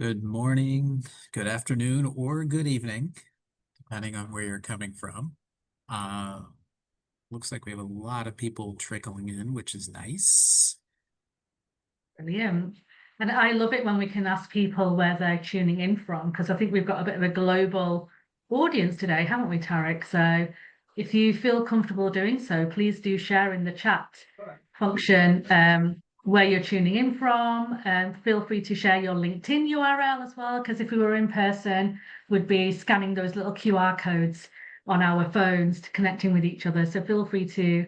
Good morning, good afternoon, or good evening, depending on where you're coming from. Uh, Looks like we have a lot of people trickling in, which is nice. Brilliant. And I love it when we can ask people where they're tuning in from, because I think we've got a bit of a global audience today, haven't we, Tarek? So if you feel comfortable doing so, please do share in the chat function where you're tuning in from, and feel free to share your LinkedIn URL as well, because if we were in person, we'd be scanning those little QR codes on our phones to connecting with each other. So feel free to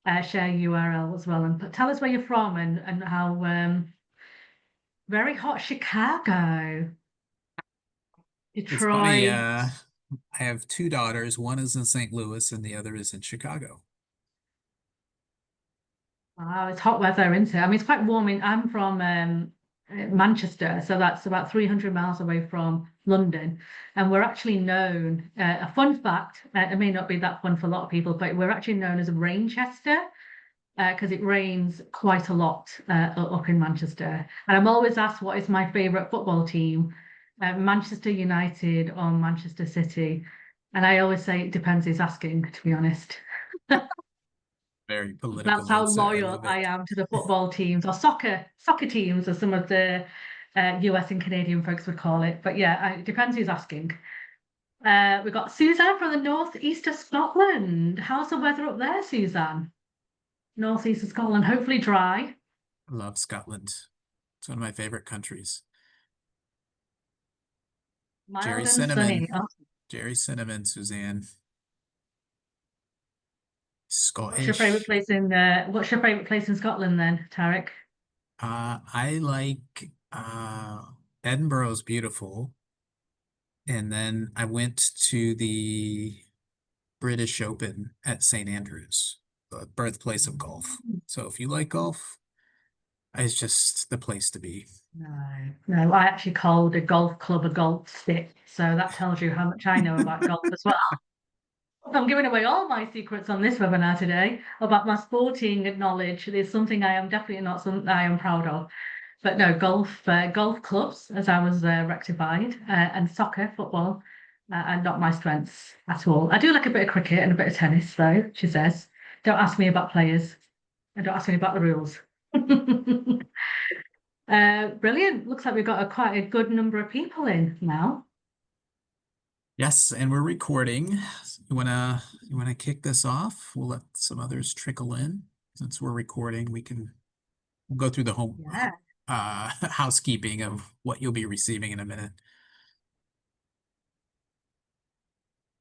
share URL as well, and tell us where you're from and how very hot Chicago, It's funny, Detroit. I have two daughters. One is in St. Louis and the other is in Chicago. Wow, it's hot weather, isn't it? I mean, it's quite warm. I'm from Manchester, so that's about 300 miles away from London. And we're actually known, a fun fact, it may not be that fun for a lot of people, but we're actually known as Rainchester because it rains quite a lot up in Manchester. And I'm always asked what is my favourite football team, Manchester United or Manchester City. And I always say it depends who's asking, to be honest. Very That's political how answer. I loyal love I it. am to the football teams or soccer teams, as some of the US and Canadian folks would call it. But yeah, it depends who's asking. We've got Suzanne from the northeast of Scotland. How's the weather up there, Suzanne? Northeast of Scotland, hopefully dry. I love Scotland. It's one of my favorite countries. Jerry Mild and Cinnamon. sunny. Oh, Jerry Cinnamon, Suzanne. what's your favorite Scottish. place in Scotland then, Tarek? I like Edinburgh's beautiful. And then I went to the British Open at St. Andrews, the birthplace of golf. So if you like golf, it's just the place to be. No, I actually called a golf club a golf stick, so that tells you how much I know about golf as well. I'm giving away all my secrets on this webinar today about my sporting knowledge. It is something I am definitely not something I am proud of. But no, golf clubs, as I was rectified, and soccer, football, are not my strengths at all. I do like a bit of cricket and a bit of tennis, though, she says. Don't ask me about players, and don't ask me about the rules. Brilliant. Looks like we've got quite a good number of people in now. Yes, and we're recording. You wanna kick this off? We'll let some others trickle in. Since we're recording, we'll go through the Yeah. housekeeping of what you'll be receiving in a minute.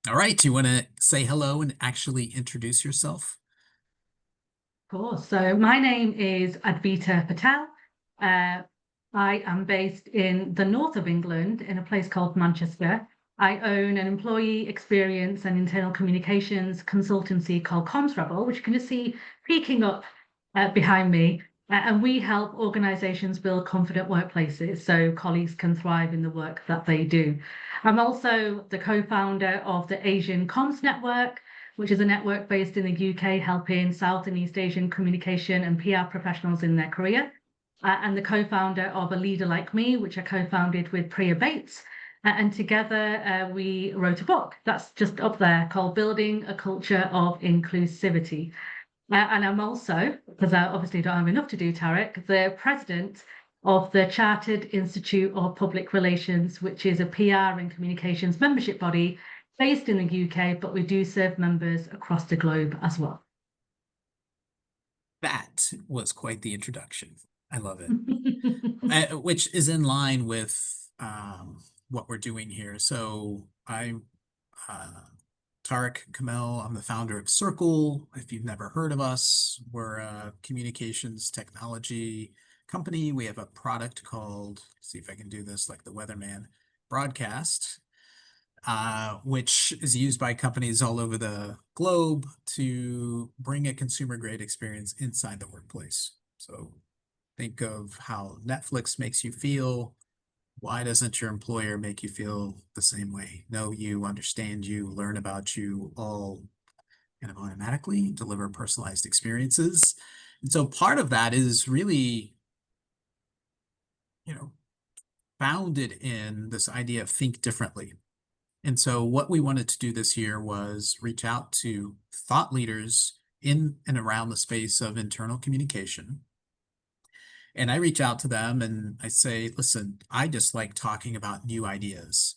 All right, you want to say hello and actually introduce yourself? Cool. So my name is Advita Patel. I am based in the north of England in a place called Manchester. I own an employee experience and internal communications consultancy called Comms Rebel, which you can just see peeking up behind me. And we help organizations build confident workplaces so colleagues can thrive in the work that they do. I'm also the co-founder of the Asian Comms Network, which is a network based in the UK helping South and East Asian communication and PR professionals in their career. And the co-founder of A Leader Like Me, which I co-founded with Priya Bates. And together we wrote a book that's just up there called Building a Culture of Inclusivity. And I'm also, because I obviously don't have enough to do, Tarek, the president of the Chartered Institute of Public Relations, which is a PR and communications membership body based in the UK, but we do serve members across the globe as well. That was quite the introduction. I love it. Which is in line with what we're doing here. So I'm Tarek Kamel. I'm the founder of Cerkl. If you've never heard of us, we're a communications technology company. We have a product called, see if I can do this like the weatherman, Broadcast, which is used by companies all over the globe to bring a consumer-grade experience inside the workplace. So think of how Netflix makes you feel. Why doesn't your employer make you feel the same way? Know you, understand you, learn about you, all kind of automatically deliver personalized experiences. And so part of that is really, founded in this idea of think differently. And so what we wanted to do this year was reach out to thought leaders in and around the space of internal communication. And I reach out to them and I say, listen, I just like talking about new ideas.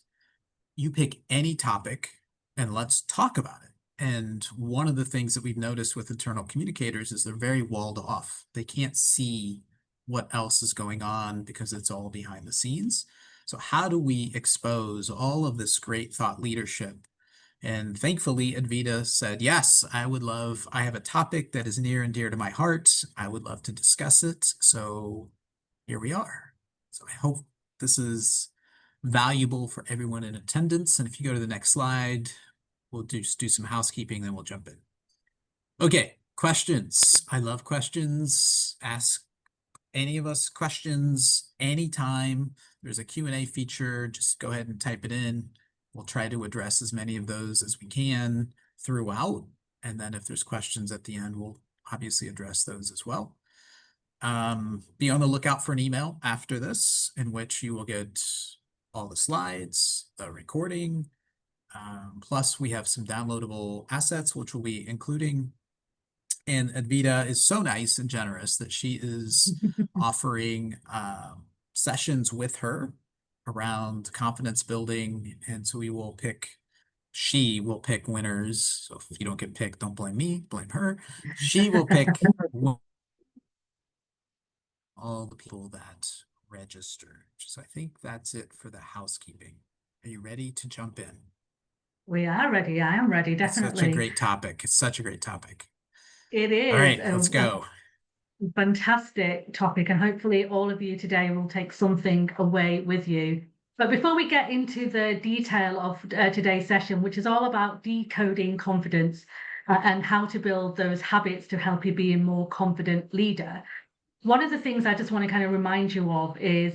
You pick any topic and let's talk about it. And one of the things that we've noticed with internal communicators is they're very walled off. They can't see what else is going on because it's all behind the scenes. So how do we expose all of this great thought leadership? And thankfully, Advita said, yes, I have a topic that is near and dear to my heart. I would love to discuss it. So here we are. So I hope this is valuable for everyone in attendance. And if you go to the next slide, we'll just do some housekeeping, then we'll jump in. Okay, questions. I love questions. Ask any of us questions anytime. There's a Q&A feature. Just go ahead and type it in. We'll try to address as many of those as we can throughout. And then if there's questions at the end, we'll obviously address those as well. Be on the lookout for an email after this in which you will get all the slides, the recording. Plus, we have some downloadable assets, which we'll be including. And Advita is so nice and generous that she is offering sessions with her around confidence building. And so she will pick winners. So if you don't get picked, don't blame me, blame her. She will pick all the people that register. So I think that's it for the housekeeping. Are you ready to jump in? We are ready. I am ready, definitely. It's such a great topic. It's such a great topic. It is. All right, let's go. Fantastic topic, and hopefully all of you today will take something away with you. But before we get into the detail of today's session, which is all about decoding confidence and how to build those habits to help you be a more confident leader, one of the things I just want to kind of remind you of is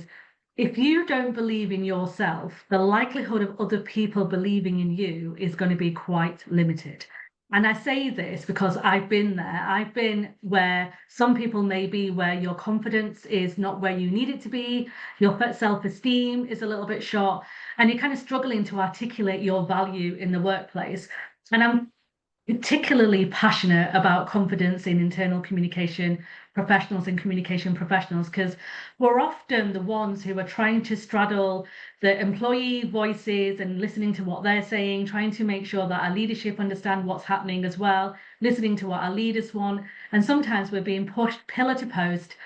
if you don't believe in yourself, the likelihood of other people believing in you is going to be quite limited. And I say this because I've been there. I've been where some people may be where your confidence is not where you need it to be. Your self-esteem is a little bit short and you're kind of struggling to articulate your value in the workplace. And I'm particularly passionate about confidence in internal communication professionals and communication professionals, because we're often the ones who are trying to straddle the employee voices and listening to what they're saying, trying to make sure that our leadership understand what's happening as well, listening to what our leaders want. And sometimes we're being pushed pillar to post,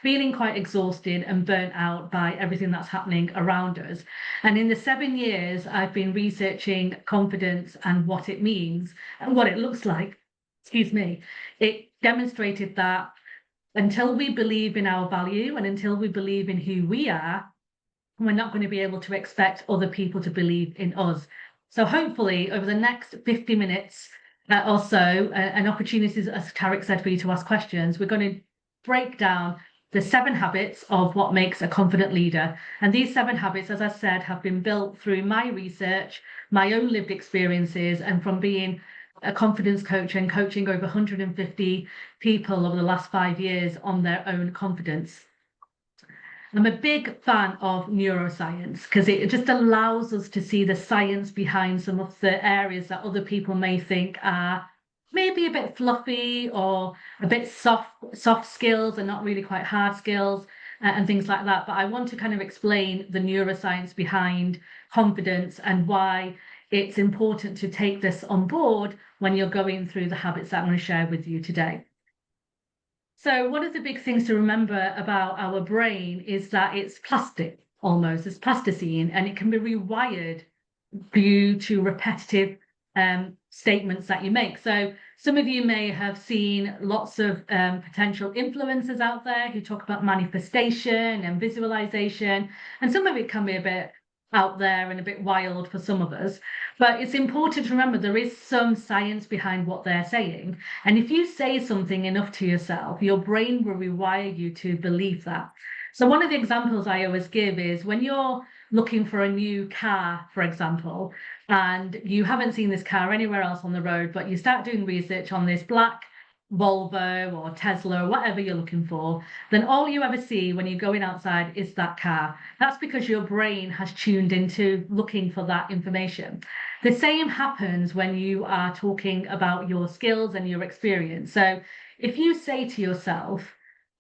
feeling quite exhausted and burnt out by everything that's happening around us. And in the 7 years I've been researching confidence and what it means and what it looks like, it demonstrated that until we believe in our value and until we believe in who we are, we're not going to be able to expect other people to believe in us. So hopefully over the next 50 minutes or so, and opportunities, as Tarek said, for you to ask questions, we're going to break down the 7 habits of what makes a confident leader. And these 7 habits, as I said, have been built through my research, my own lived experiences, and from being a confidence coach and coaching over 150 people over the last 5 years on their own confidence. I'm a big fan of neuroscience because it just allows us to see the science behind some of the areas that other people may think are maybe a bit fluffy or a bit soft skills and not really quite hard skills and things like that. But I want to kind of explain the neuroscience behind confidence and why it's important to take this on board when you're going through the habits that I'm going to share with you today. So one of the big things to remember about our brain is that it's plastic, almost. It's plasticine, and it can be rewired due to repetitive statements that you make. So some of you may have seen lots of potential influencers out there who talk about manifestation and visualization, and some of it can be a bit out there and a bit wild for some of us. But it's important to remember there is some science behind what they're saying. And if you say something enough to yourself, your brain will rewire you to believe that. So one of the examples I always give is when you're looking for a new car, for example, and you haven't seen this car anywhere else on the road, but you start doing research on this black Volvo or Tesla or whatever you're looking for, then all you ever see when you're going outside is that car. That's because your brain has tuned into looking for that information. The same happens when you are talking about your skills and your experience. So if you say to yourself,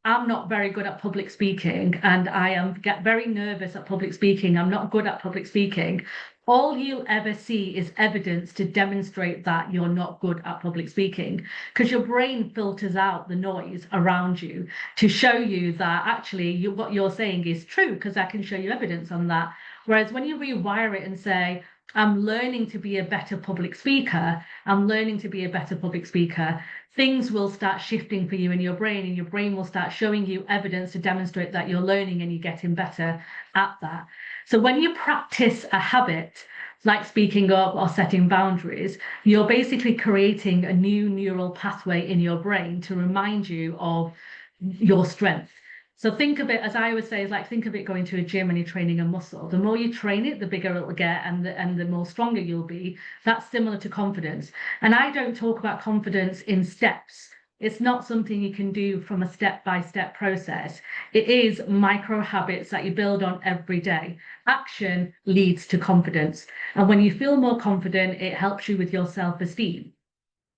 I'm not very good at public speaking and get very nervous at public speaking, I'm not good at public speaking, all you'll ever see is evidence to demonstrate that you're not good at public speaking, because your brain filters out the noise around you to show you that actually what you're saying is true, because I can show you evidence on that. Whereas when you rewire it and say, I'm learning to be a better public speaker, I'm learning to be a better public speaker, things will start shifting for you in your brain, and your brain will start showing you evidence to demonstrate that you're learning and you're getting better at that. So when you practice a habit, like speaking up or setting boundaries, you're basically creating a new neural pathway in your brain to remind you of your strength. So think of it, as I always say, is like, think of it going to a gym and you're training a muscle. The more you train it, the bigger it'll get, and the more stronger you'll be. That's similar to confidence. And I don't talk about confidence in steps. It's not something you can do from a step-by-step process. It is micro habits that you build on every day. Action leads to confidence. And when you feel more confident, it helps you with your self-esteem.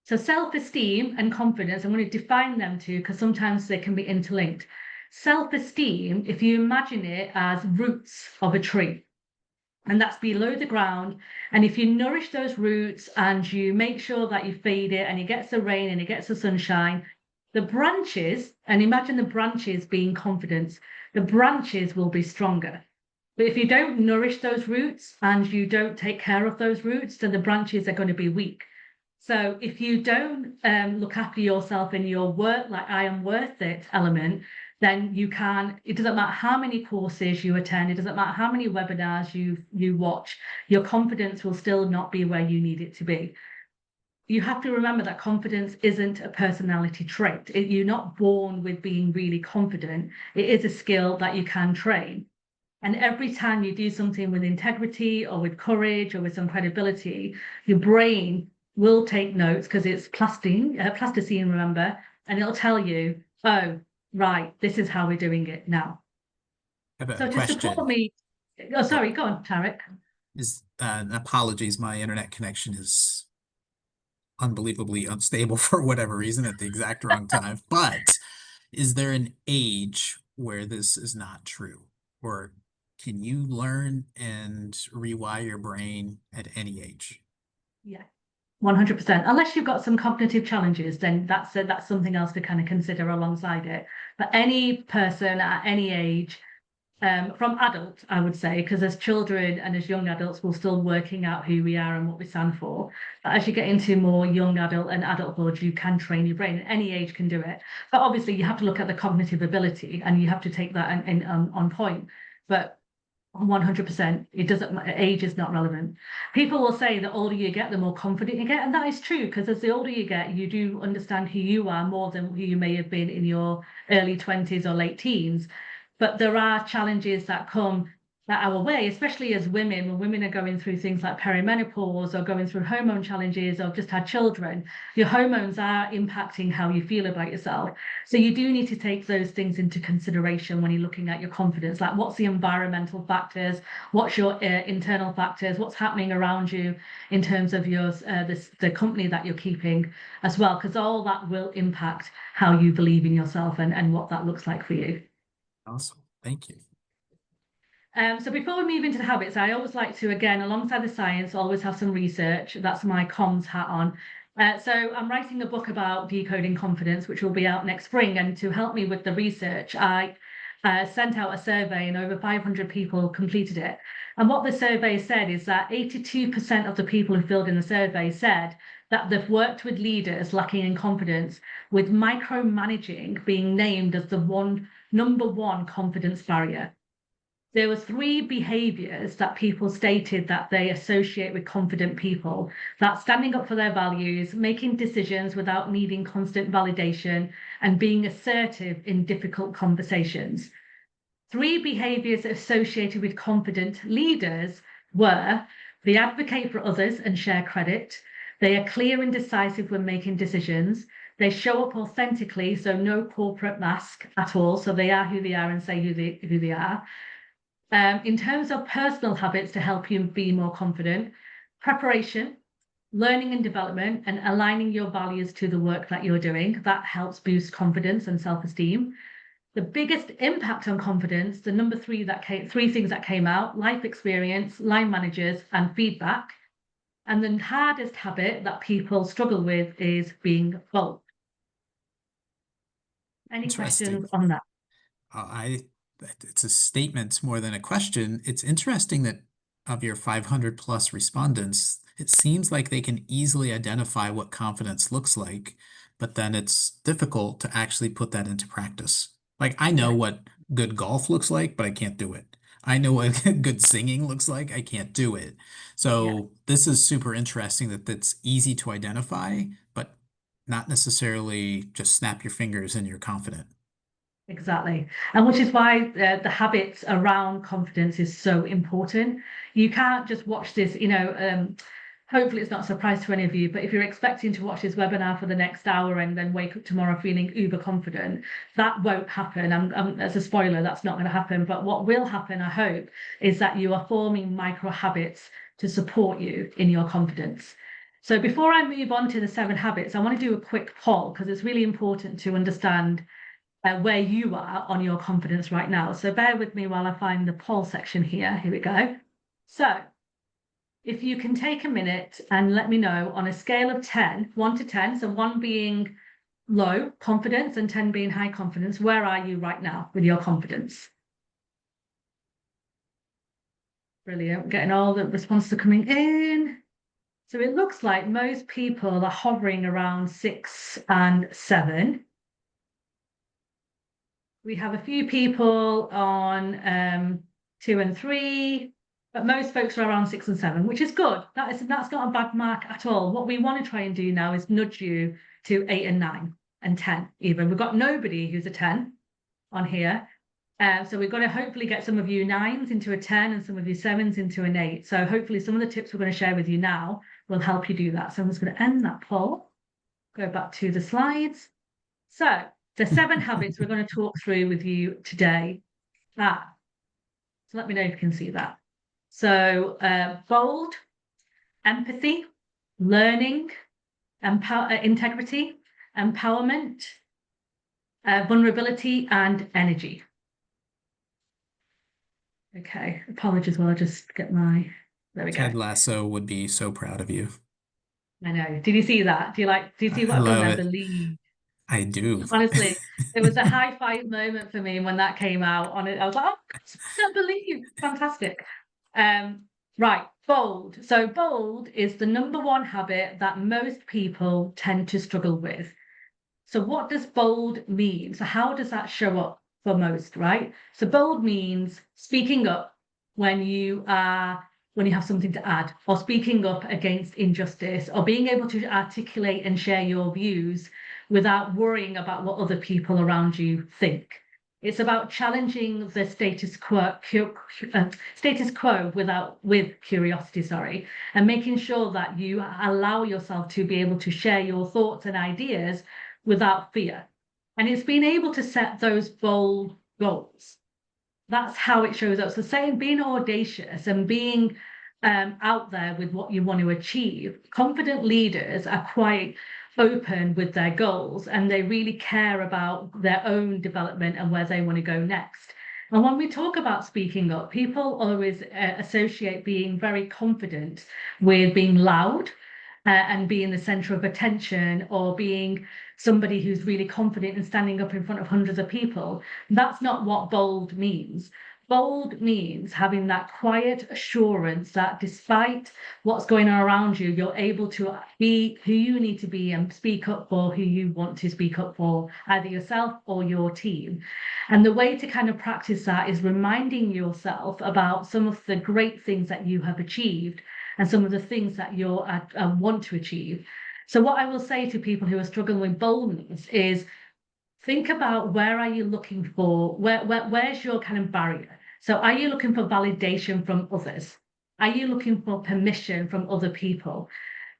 So self-esteem and confidence, I'm going to define them too, because sometimes they can be interlinked. Self-esteem, if you imagine it as roots of a tree, and that's below the ground. And if you nourish those roots and you make sure that you feed it and it gets the rain and it gets the sunshine, the branches, and imagine the branches being confidence, the branches will be stronger. But if you don't nourish those roots and you don't take care of those roots, then the branches are going to be weak. So if you don't look after yourself in your work, like I am worth it element, then it doesn't matter how many courses you attend, it doesn't matter how many webinars you watch, your confidence will still not be where you need it to be. You have to remember that confidence isn't a personality trait. You're not born with being really confident. It is a skill that you can train. And every time you do something with integrity or with courage or with some credibility, your brain will take notes, because it's plasticine, remember, and it'll tell you, oh, right, this is how we're doing it now. I have a So to question. support me, oh, sorry, go on, Tarek. Apologies, my internet connection is unbelievably unstable for whatever reason at the exact wrong time. But is there an age where this is not true? Or can you learn and rewire your brain at any age? Yeah, 100%. Unless you've got some cognitive challenges, then that's something else to kind of consider alongside it. But any person at any age, from adult, I would say, because as children and as young adults, we're still working out who we are and what we stand for. But as you get into more young adult and adulthood, you can train your brain. Any age can do it. But obviously, you have to look at the cognitive ability, and you have to take that on point. But 100%, it doesn't, age is not relevant. People will say the older you get, the more confident you get, and that is true, because as the older you get, you do understand who you are more than who you may have been in your early 20s or late teens. But there are challenges that come our way, especially as women, when women are going through things like perimenopause or going through hormone challenges or just had children. Your hormones are impacting how you feel about yourself. So you do need to take those things into consideration when you're looking at your confidence, like what's the environmental factors, what's your internal factors, what's happening around you in terms of your the company that you're keeping as well, because all that will impact how you believe in yourself and what that looks like for you. Awesome. Thank you. So before we move into the habits, I always like to, again, alongside the science, always have some research. That's my comms hat on. So I'm writing a book about decoding confidence, which will be out next spring. And to help me with the research, I sent out a survey and over 500 people completed it. And what the survey said is that 82% of the people who filled in the survey said that they've worked with leaders lacking in confidence, with micromanaging being named as the number one confidence barrier. There were 3 behaviors that people stated that they associate with confident people: that standing up for their values, making decisions without needing constant validation, and being assertive in difficult conversations. 3 behaviors associated with confident leaders were: they advocate for others and share credit, they are clear and decisive when making decisions, They show up authentically, so no corporate mask at all. So they are who they are and say who they are. In terms of personal habits to help you be more confident, preparation, learning and development, and aligning your values to the work that you're doing, that helps boost confidence and self-esteem. The biggest impact on confidence, the number three things that came out: life experience, line managers, and feedback. And the hardest habit that people struggle with is being bold. Any questions on that? It's a statement more than a question. It's interesting that of your 500 plus respondents, it seems like they can easily identify what confidence looks like, but then it's difficult to actually put that into practice. Like, I know what good golf looks like, but I can't do it. I know what good singing looks like. I can't do it. So this is super interesting that it's easy to identify, but not necessarily just snap your fingers and you're confident. Exactly. And which is why the habits around confidence is so important. You can't just watch this, hopefully it's not a surprise to any of you, but if you're expecting to watch this webinar for the next hour and then wake up tomorrow feeling uber confident, that won't happen. As a spoiler, that's not going to happen. But what will happen, I hope, is that you are forming micro habits to support you in your confidence. So before I move on to the 7 habits, I want to do a quick poll because it's really important to understand where you are on your confidence right now. So bear with me while I find the poll section here. Here we go. So if you can take a minute and let me know on a scale of 10, 1 to 10, so 1 being low confidence and 10 being high confidence, where are you right now with your confidence? Brilliant. Getting all the responses coming in. So it looks like most people are hovering around 6 and 7. We have a few people on 2 and 3, but most folks are around 6 and 7, which is good. That's not a bad mark at all. What we want to try and do now is nudge you to 8 and 9 and 10 even. We've got nobody who's a 10 on here. So we've got to hopefully get some of you 9s into a 10 and some of you 7s into an 8. So hopefully some of the tips we're going to share with you now will help you do that. So I'm just going to end that poll, go back to the slides. So the 7 habits we're going to talk through with you today. So let me know if you can see that. So bold, empathy, learning, integrity, empowerment, vulnerability, and energy. Okay, apologies while I just get my, there we go. Ted Lasso would be so proud of you. I know. Did you see that? Do you see what I've done there? Believe. I do. Honestly, it was a high five moment for me when that came out on it. I was like, oh, I can't believe. Fantastic. Right, bold. So bold is the number 1 habit that most people tend to struggle with. So what does bold mean? So how does that show up for most, right? So bold means speaking up when you have something to add, or speaking up against injustice, or being able to articulate and share your views without worrying about what other people around you think. It's about challenging the status quo with curiosity, and making sure that you allow yourself to be able to share your thoughts and ideas without fear. And it's being able to set those bold goals. That's how it shows up. So saying, being audacious and being out there with what you want to achieve. Confident leaders are quite open with their goals, and they really care about their own development and where they want to go next. And when we talk about speaking up, people always associate being very confident with being loud and being the center of attention, or being somebody who's really confident and standing up in front of hundreds of people. That's not what bold means. Bold means having that quiet assurance that despite what's going on around you, you're able to be who you need to be and speak up for who you want to speak up for, either yourself or your team. And the way to kind of practice that is reminding yourself about some of the great things that you have achieved and some of the things that you want to achieve. So what I will say to people who are struggling with boldness is, think about, where are you looking for, where's your kind of barrier? So are you looking for validation from others? Are you looking for permission from other people?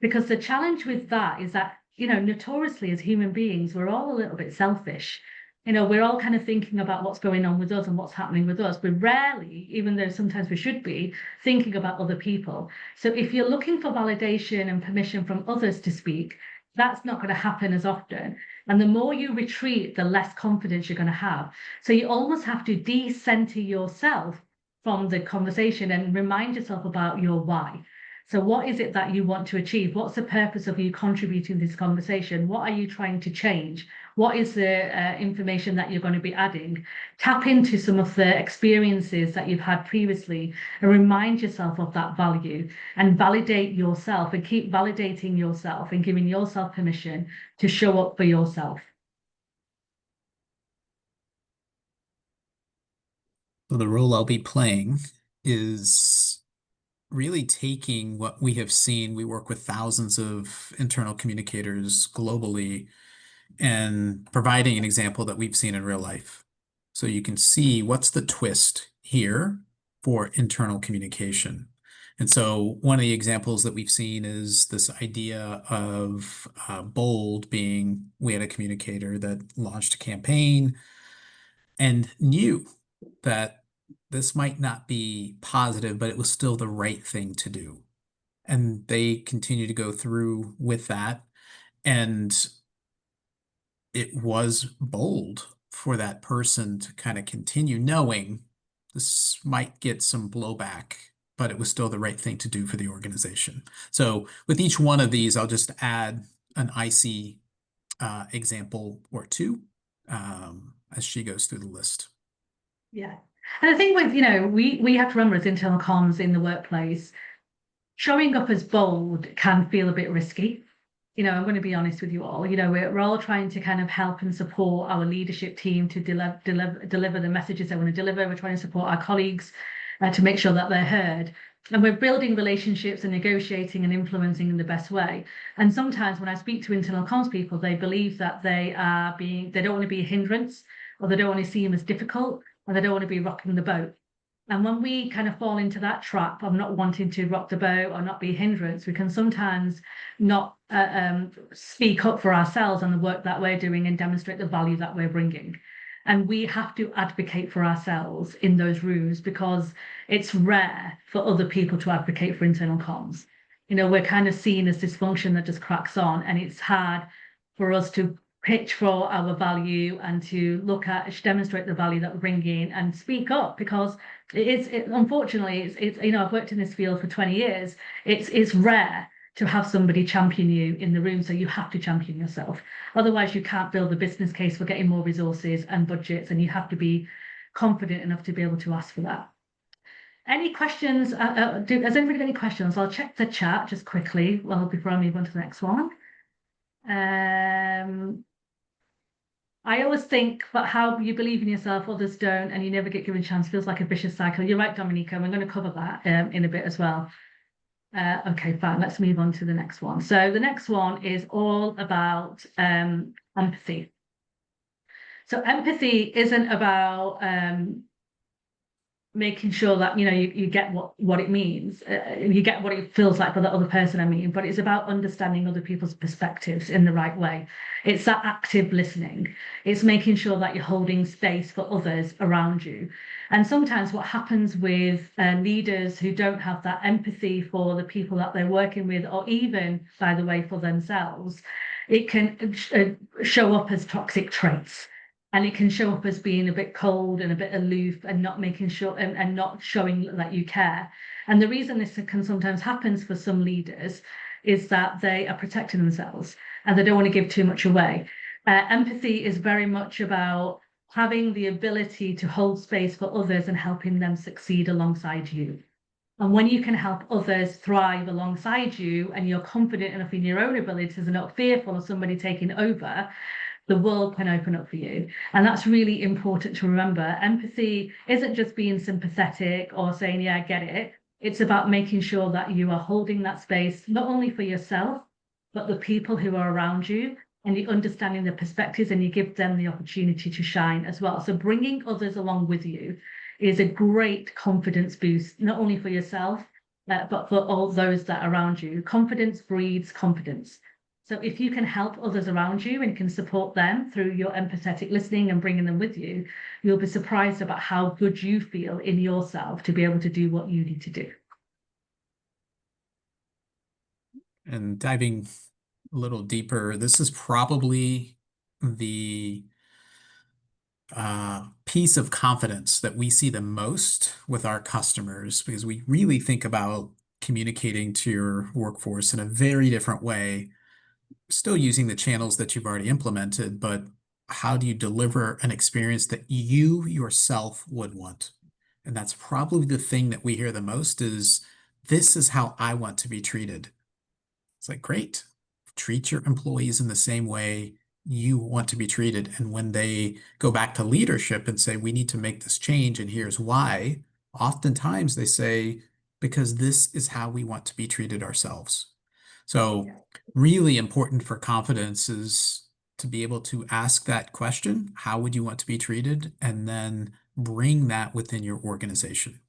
Because the challenge with that is that notoriously as human beings, we're all a little bit selfish. We're all kind of thinking about what's going on with us and what's happening with us. We're rarely, even though sometimes we should be, thinking about other people. So if you're looking for validation and permission from others to speak, that's not going to happen as often. And the more you retreat, the less confidence you're going to have. So you almost have to decenter yourself from the conversation and remind yourself about your why. So what is it that you want to achieve? What's the purpose of you contributing to this conversation? What are you trying to change? What is the information that you're going to be adding? Tap into some of the experiences that you've had previously and remind yourself of that value and validate yourself and keep validating yourself and giving yourself permission to show up for yourself. So the role I'll be playing is really taking what we have seen. We work with thousands of internal communicators globally and providing an example that we've seen in real life. So you can see what's the twist here for internal communication. And so one of the examples that we've seen is this idea of bold being, we had a communicator that launched a campaign and knew that this might not be positive, but it was still the right thing to do. And they continue to go through with that. And it was bold for that person to kind of continue knowing this might get some blowback, but it was still the right thing to do for the organization. So with each one of these, I'll just add an IC example or two as she goes through the list. Yeah. And I think with, we have to remember as internal comms in the workplace, showing up as bold can feel a bit risky. I'm going to be honest with you all. We're all trying to kind of help and support our leadership team to deliver the messages they want to deliver. We're trying to support our colleagues to make sure that they're heard. And we're building relationships and negotiating and influencing in the best way. And sometimes when I speak to internal comms people, they believe that they don't want to be a hindrance, or they don't want to seem as difficult, or they don't want to be rocking the boat. And when we kind of fall into that trap of not wanting to rock the boat or not be a hindrance, we can sometimes not speak up for ourselves and the work that we're doing and demonstrate the value that we're bringing. And we have to advocate for ourselves in those rooms because it's rare for other people to advocate for internal comms. We're kind of seen as this function that just cracks on, and it's hard for us to pitch for our value and to demonstrate the value that we're bringing and speak up, because unfortunately, I've worked in this field for 20 years. It's rare to have somebody champion you in the room, so you have to champion yourself. Otherwise, you can't build the business case for getting more resources and budgets, and you have to be confident enough to be able to ask for that. Any questions? Has anybody got any questions? I'll check the chat just quickly before I move on to the next one. I always think about how you believe in yourself, others don't, and you never get given a chance. Feels like a vicious cycle. You're right, Dominica, and we're going to cover that in a bit as well. Okay, fine. Let's move on to the next one. So the next one is all about empathy. So empathy isn't about making sure that you get what it means, you get what it feels like for the other person, but it's about understanding other people's perspectives in the right way. It's that active listening. It's making sure that you're holding space for others around you. And sometimes what happens with leaders who don't have that empathy for the people that they're working with, or even, by the way, for themselves, it can show up as toxic traits. And it can show up as being a bit cold and a bit aloof and not making sure and not showing that you care. And the reason this can sometimes happen for some leaders is that they are protecting themselves and they don't want to give too much away. Empathy is very much about having the ability to hold space for others and helping them succeed alongside you. And when you can help others thrive alongside you and you're confident enough in your own abilities and not fearful of somebody taking over, the world can open up for you. And that's really important to remember. Empathy isn't just being sympathetic or saying, yeah, I get it. It's about making sure that you are holding that space, not only for yourself, but the people who are around you, and you're understanding their perspectives, and you give them the opportunity to shine as well. So bringing others along with you is a great confidence boost, not only for yourself, but for all those that are around you. Confidence breeds confidence. So if you can help others around you and can support them through your empathetic listening and bringing them with you, you'll be surprised about how good you feel in yourself to be able to do what you need to do. And diving a little deeper, this is probably the piece of confidence that we see the most with our customers, because we really think about communicating to your workforce in a very different way, still using the channels that you've already implemented, but how do you deliver an experience that you yourself would want? And that's probably the thing that we hear the most is, this is how I want to be treated. It's like, great, treat your employees in the same way you want to be treated. And when they go back to leadership and say, we need to make this change and here's why, oftentimes they say, because this is how we want to be treated ourselves. So really important for confidence is to be able to ask that question, how would you want to be treated? And then bring that within your organization.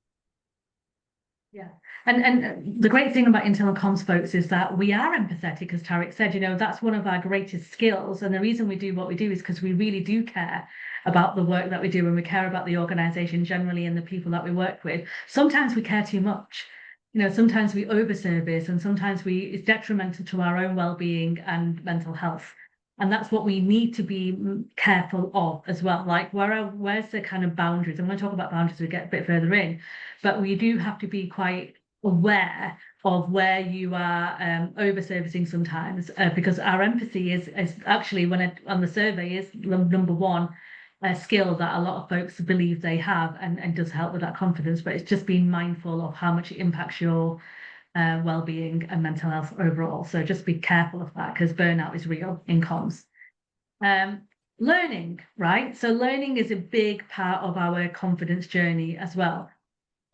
Yeah. And the great thing about internal comms folks is that we are empathetic, as Tarek said. That's one of our greatest skills. And the reason we do what we do is because we really do care about the work that we do, and we care about the organization generally and the people that we work with. Sometimes we care too much. Sometimes we overservice, and sometimes it's detrimental to our own well-being and mental health. And that's what we need to be careful of as well. Like, where's the kind of boundaries? I'm going to talk about boundaries as we get a bit further in, but we do have to be quite aware of where you are over-servicing sometimes, because our empathy is actually, on the survey, is number one skill that a lot of folks believe they have, and does help with that confidence. But it's just being mindful of how much it impacts your well-being and mental health overall. So just be careful of that, because burnout is real in comms. Learning, right? So learning is a big part of our confidence journey as well.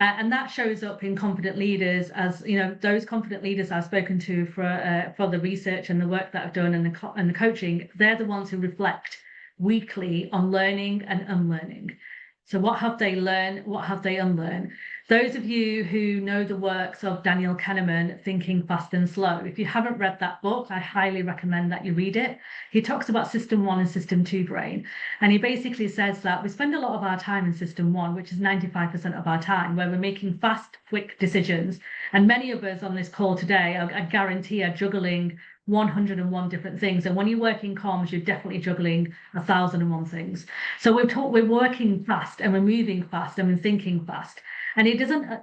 And that shows up in confident leaders, as those confident leaders I've spoken to for the research and the work that I've done and the coaching. They're the ones who reflect weekly on learning and unlearning. So what have they learned? What have they unlearned? Those of you who know the works of Daniel Kahneman, Thinking Fast and Slow, if you haven't read that book, I highly recommend that you read it. He talks about System 1 and System 2 brain. And he basically says that we spend a lot of our time in System 1, which is 95% of our time, where we're making fast, quick decisions. And many of us on this call today, I guarantee, are juggling 101 different things. And when you work in comms, you're definitely juggling 1,001 things. So we're working fast, and we're moving fast, and we're thinking fast. And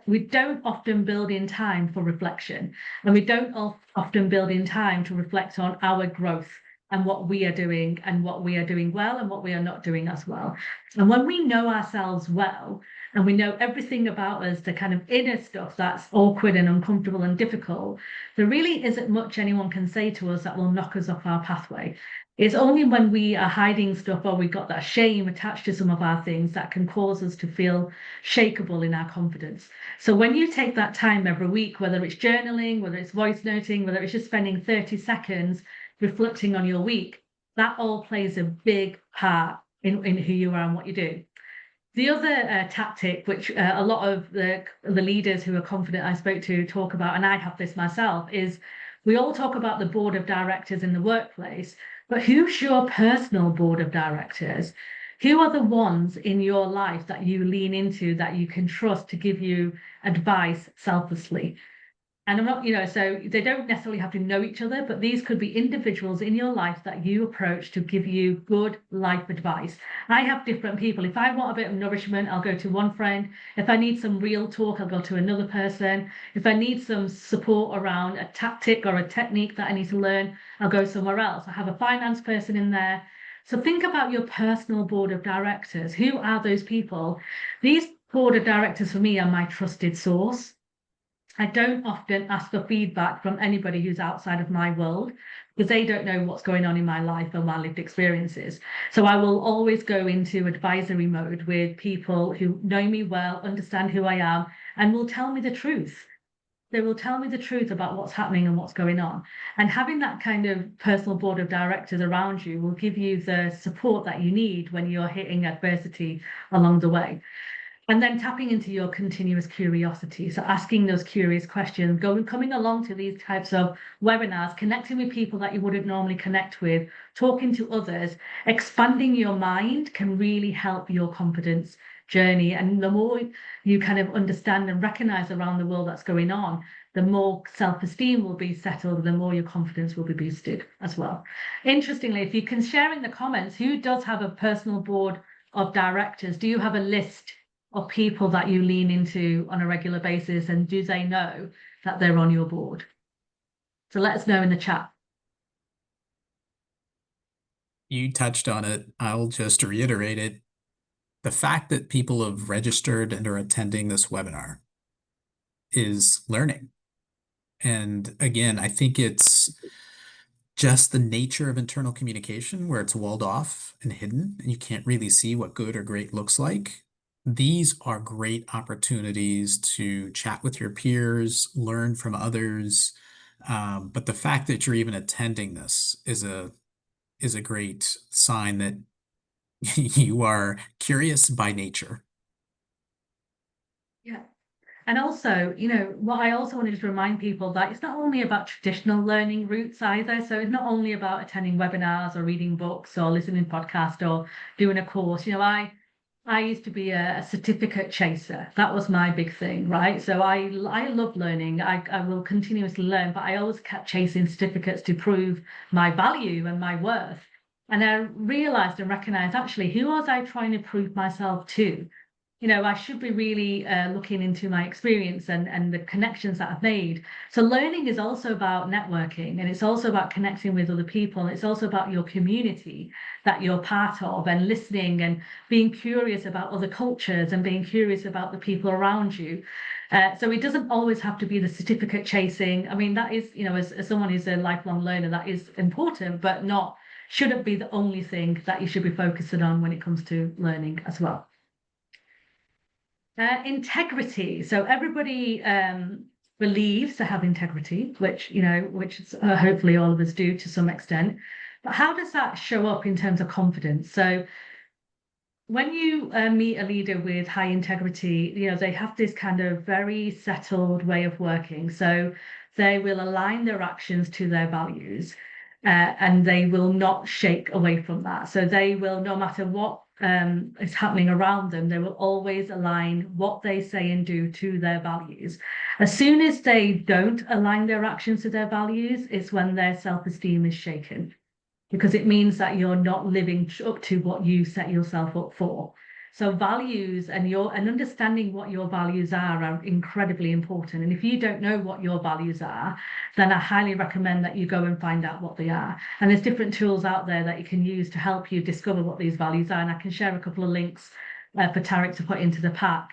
we don't often build in time for reflection, and we don't often build in time to reflect on our growth and what we are doing, and what we are doing well, and what we are not doing as well. And when we know ourselves well, and we know everything about us, the kind of inner stuff that's awkward and uncomfortable and difficult, there really isn't much anyone can say to us that will knock us off our pathway. It's only when we are hiding stuff, or we've got that shame attached to some of our things, that can cause us to feel shakeable in our confidence. So when you take that time every week, whether it's journaling, whether it's voice noting, whether it's just spending 30 seconds reflecting on your week, that all plays a big part in who you are and what you do. The other tactic, which a lot of the leaders who are confident I spoke to talk about, and I have this myself, is we all talk about the board of directors in the workplace, but who's your personal board of directors? Who are the ones in your life that you lean into, that you can trust to give you advice selflessly? And I'm not, so they don't necessarily have to know each other, but these could be individuals in your life that you approach to give you good life advice. I have different people. If I want a bit of nourishment, I'll go to one friend. If I need some real talk, I'll go to another person. If I need some support around a tactic or a technique that I need to learn, I'll go somewhere else. I have a finance person in there. So think about your personal board of directors. Who are those people? These board of directors for me are my trusted source. I don't often ask for feedback from anybody who's outside of my world, because they don't know what's going on in my life and my lived experiences. So I will always go into advisory mode with people who know me well, understand who I am, and will tell me the truth. They will tell me the truth about what's happening and what's going on. And having that kind of personal board of directors around you will give you the support that you need when you're hitting adversity along the way. And then tapping into your continuous curiosity. So asking those curious questions, coming along to these types of webinars, connecting with people that you wouldn't normally connect with, talking to others, expanding your mind can really help your confidence journey. And the more you kind of understand and recognize around the world that's going on, the more self-esteem will be settled, the more your confidence will be boosted as well. Interestingly, if you can share in the comments, who does have a personal board of directors? Do you have a list of people that you lean into on a regular basis, and do they know that they're on your board? So let us know in the chat. You touched on it. I'll just reiterate it. The fact that people have registered and are attending this webinar is learning. And again, I think it's just the nature of internal communication where it's walled off and hidden, and you can't really see what good or great looks like. These are great opportunities to chat with your peers, learn from others. But the fact that you're even attending this is a great sign that you are curious by nature. Yeah. And also, what I also wanted to remind people that it's not only about traditional learning routes either. So it's not only about attending webinars or reading books or listening to podcasts or doing a course. I used to be a certificate chaser. That was my big thing, right? So I love learning. I will continuously learn, but I always kept chasing certificates to prove my value and my worth. And I realized and recognized, actually, who was I trying to prove myself to? I should be really looking into my experience and the connections that I've made. So learning is also about networking, and it's also about connecting with other people. It's also about your community that you're part of, and listening and being curious about other cultures and being curious about the people around you. So it doesn't always have to be the certificate chasing. I mean, that is, as someone who's a lifelong learner, that is important, but shouldn't be the only thing that you should be focusing on when it comes to learning as well. Integrity. So everybody believes to have integrity, which hopefully all of us do to some extent. But how does that show up in terms of confidence? So when you meet a leader with high integrity, they have this kind of very settled way of working. So they will align their actions to their values, and they will not shake away from that. So they will, no matter what is happening around them, they will always align what they say and do to their values. As soon as they don't align their actions to their values, it's when their self-esteem is shaken, because it means that you're not living up to what you set yourself up for. So values and understanding what your values are incredibly important. And if you don't know what your values are, then I highly recommend that you go and find out what they are. And there's different tools out there that you can use to help you discover what these values are. And I can share a couple of links for Tarek to put into the pack.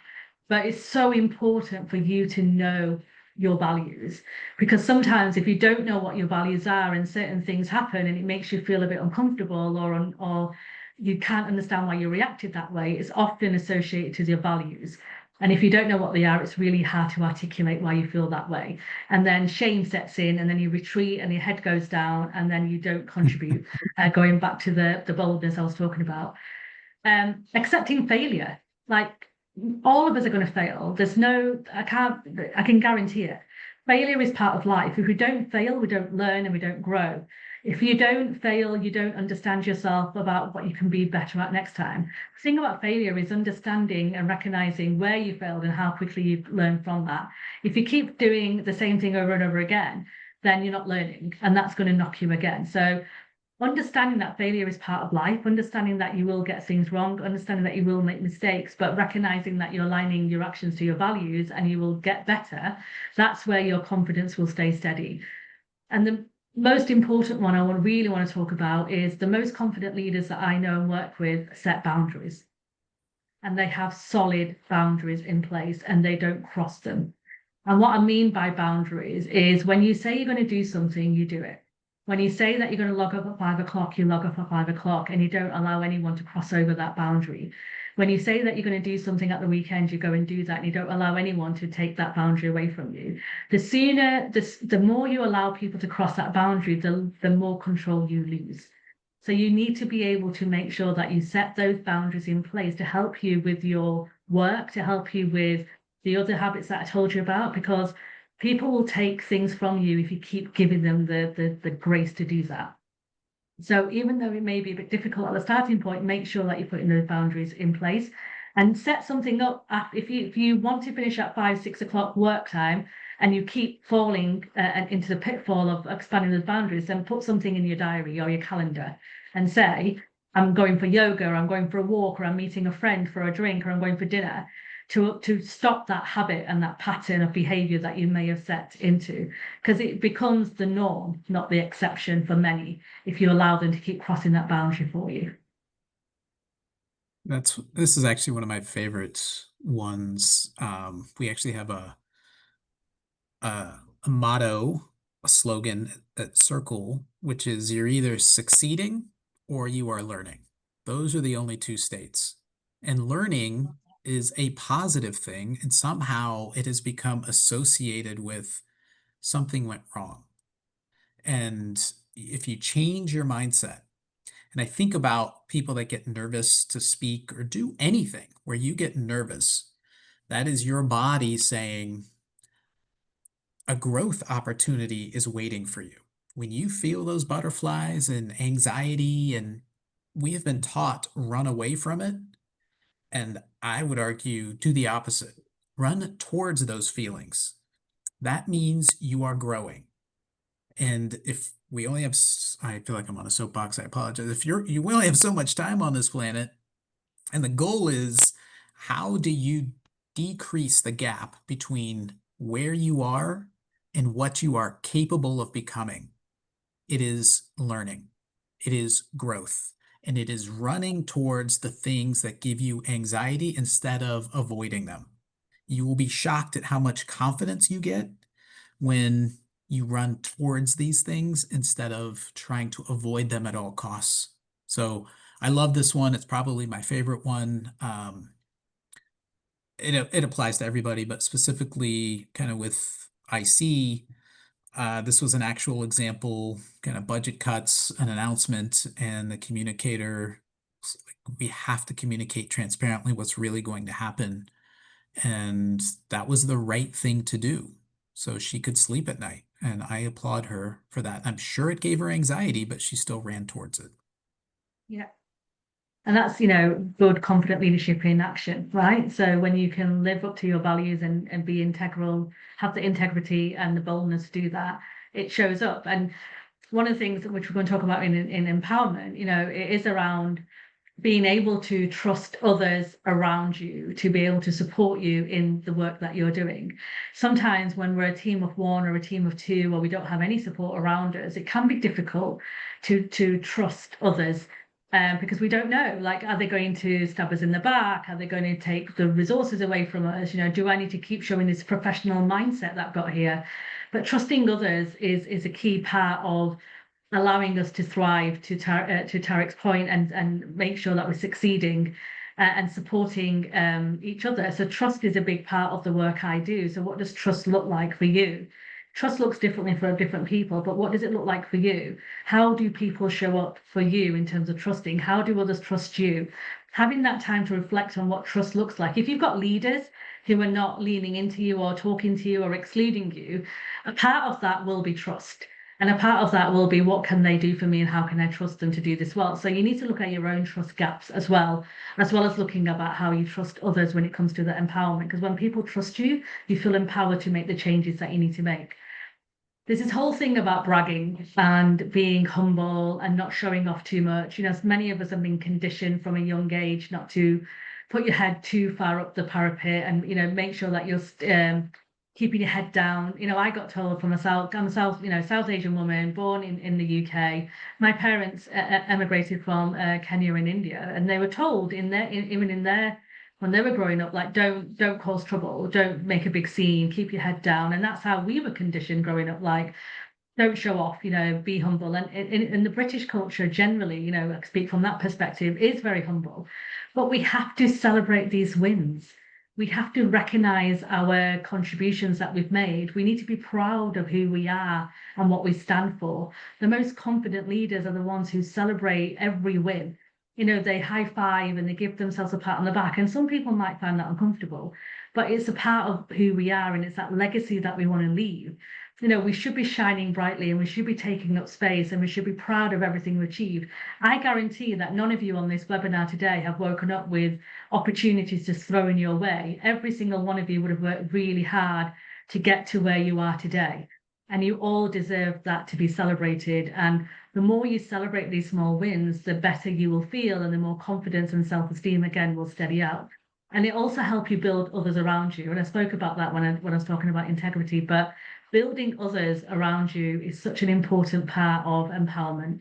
But it's so important for you to know your values, because sometimes if you don't know what your values are and certain things happen and it makes you feel a bit uncomfortable or you can't understand why you reacted that way, it's often associated with your values. And if you don't know what they are, it's really hard to articulate why you feel that way. And then shame sets in, and then you retreat and your head goes down, and then you don't contribute. Going back to the boldness I was talking about. Accepting failure. Like, all of us are going to fail. I can guarantee it. Failure is part of life. If we don't fail, we don't learn and we don't grow. If you don't fail, you don't understand yourself about what you can be better at next time. The thing about failure is understanding and recognizing where you failed and how quickly you've learned from that. If you keep doing the same thing over and over again, then you're not learning, and that's going to knock you again. So understanding that failure is part of life, understanding that you will get things wrong, understanding that you will make mistakes, but recognizing that you're aligning your actions to your values and you will get better, that's where your confidence will stay steady. And the most important one I really want to talk about is the most confident leaders that I know and work with set boundaries. And they have solid boundaries in place and they don't cross them. And what I mean by boundaries is when you say you're going to do something, you do it. When you say that you're going to log up at 5 o'clock, you log up at 5 o'clock and you don't allow anyone to cross over that boundary. When you say that you're going to do something at the weekend, you go and do that and you don't allow anyone to take that boundary away from you. The more you allow people to cross that boundary, the more control you lose. So you need to be able to make sure that you set those boundaries in place to help you with your work to help you with the other habits that I told you about, because people will take things from you if you keep giving them the grace to do that. So even though it may be a bit difficult at the starting point, make sure that you're putting those boundaries in place and set something up. If you want to finish at 5, 6 o'clock work time and you keep falling into the pitfall of expanding those boundaries, then put something in your diary or your calendar and say, I'm going for yoga, or I'm going for a walk, or I'm meeting a friend for a drink, or I'm going for dinner, to stop that habit and that pattern of behavior that you may have set into, because it becomes the norm, not the exception for many, if you allow them to keep crossing that boundary for you. This is actually one of my favorite ones. We actually have a motto, a slogan at Cerkl, which is, you're either succeeding or you are learning. Those are the only two states. And learning is a positive thing, and somehow it has become associated with something went wrong. And if you change your mindset, and I think about people that get nervous to speak or do anything where you get nervous, that is your body saying a growth opportunity is waiting for you. When you feel those butterflies and anxiety, and we have been taught run away from it, and I would argue do the opposite. Run towards those feelings. That means you are growing. And if we only have, I feel like I'm on a soapbox, I apologize. If you only have so much time on this planet, and the goal is, how do you decrease the gap between where you are and what you are capable of becoming? It is learning. It is growth. And it is running towards the things that give you anxiety instead of avoiding them. You will be shocked at how much confidence you get when you run towards these things instead of trying to avoid them at all costs. So I love this one. It's probably my favorite one. It applies to everybody, but specifically kind of with IC, this was an actual example, kind of budget cuts, an announcement, and the communicator, we have to communicate transparently what's really going to happen. And that was the right thing to do, so she could sleep at night. And I applaud her for that. I'm sure it gave her anxiety, but she still ran towards it. Yeah. And that's, good, confident leadership in action, right? So when you can live up to your values and be integral, have the integrity and the boldness to do that, it shows up. And one of the things which we're going to talk about in empowerment, it is around being able to trust others around you to be able to support you in the work that you're doing. Sometimes when we're a team of one or a team of two, or we don't have any support around us, it can be difficult to trust others. Because we don't know, like, are they going to stab us in the back? Are they going to take the resources away from us? Do I need to keep showing this professional mindset that I've got here? But trusting others is a key part of allowing us to thrive, to Tarek's point, and make sure that we're succeeding and supporting each other. So trust is a big part of the work I do. So what does trust look like for you? Trust looks differently for different people, but what does it look like for you? How do people show up for you in terms of trusting? How do others trust you? Having that time to reflect on what trust looks like. If you've got leaders who are not leaning into you or talking to you or excluding you, a part of that will be trust. And a part of that will be, what can they do for me and how can I trust them to do this well? So you need to look at your own trust gaps as well as looking about how you trust others when it comes to the empowerment. Because when people trust you, you feel empowered to make the changes that you need to make. There's this whole thing about bragging and being humble and not showing off too much. Many of us have been conditioned from a young age not to put your head too far up the parapet and, make sure that you're keeping your head down. I got told I'm a South Asian woman born in the UK. My parents emigrated from Kenya and India, and they were told when they were growing up, like, don't cause trouble, don't make a big scene, keep your head down. And that's how we were conditioned growing up, like, don't show off, be humble. And in the British culture generally, I speak from that perspective, is very humble. But we have to celebrate these wins. We have to recognize our contributions that we've made. We need to be proud of who we are and what we stand for. The most confident leaders are the ones who celebrate every win. they high five and they give themselves a pat on the back. And some people might find that uncomfortable, but it's a part of who we are, and it's that legacy that we want to leave. We should be shining brightly, and we should be taking up space, and we should be proud of everything we achieved. I guarantee that none of you on this webinar today have woken up with opportunities just thrown your way. Every single one of you would have worked really hard to get to where you are today. And you all deserve that to be celebrated. And the more you celebrate these small wins, the better you will feel, and the more confidence and self-esteem again will steady out. And it also helps you build others around you. And I spoke about that when I was talking about integrity, but building others around you is such an important part of empowerment.